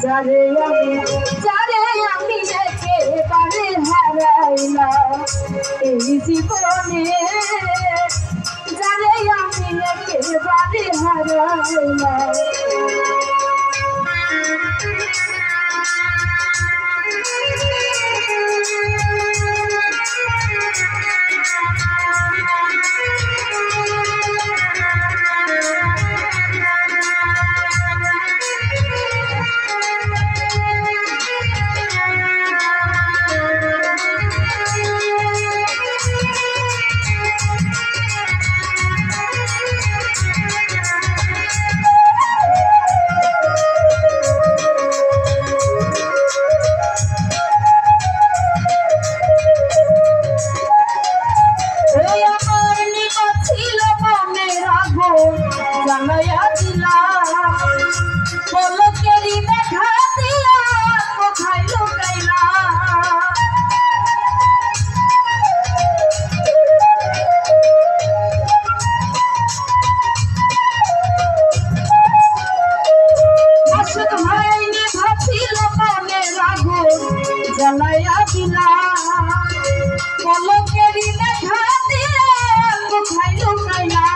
যারে আমি একেবারে হারাইলাম এই জীবনে, যারে আমি একেবারে হারাইলাম। জানাইয়া দিলাম পলকেরই দেখা দিয়া কোথায় লুকাইলা, মাসুদ ভাই নিভাছিল মনের আগুন জ্বালাইয়া দিলাম পলকেরই দেখা দিয়া কোথায় লুকাইলা।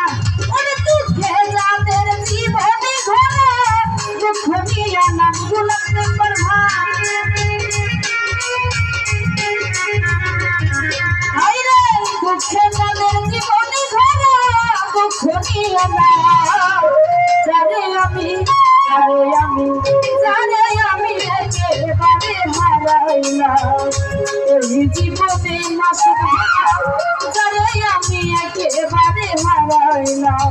এই জীবনে মাসুদ যারে আমি একেবারে হারাইলাম।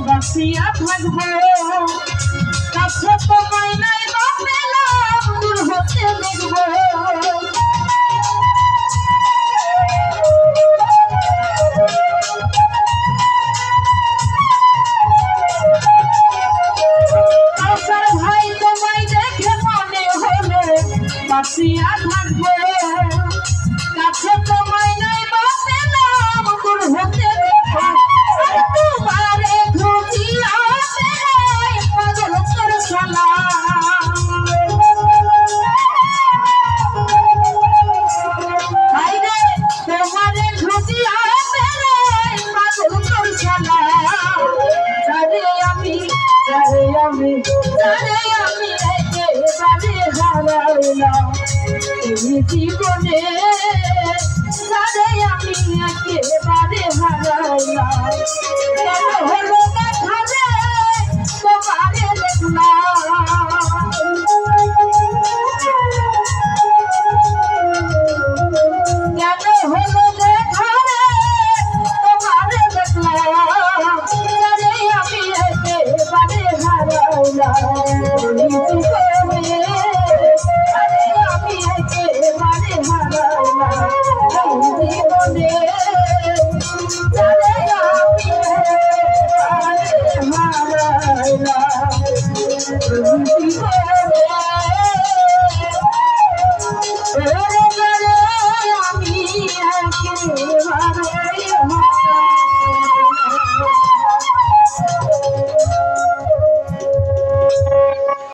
বাঁচিয়া থাকবো কাছে তোমায় নাই বা পেলাম দূর হতে দেখবো, আসার ভাই তোমায় দেখে মনে হলো বাঁচিয়া থাকবো কাছে তোমায় নাই বা পেলাম দূর হতে দেখবো। জীবনে যারে আমি একেবারে হারাইলাম।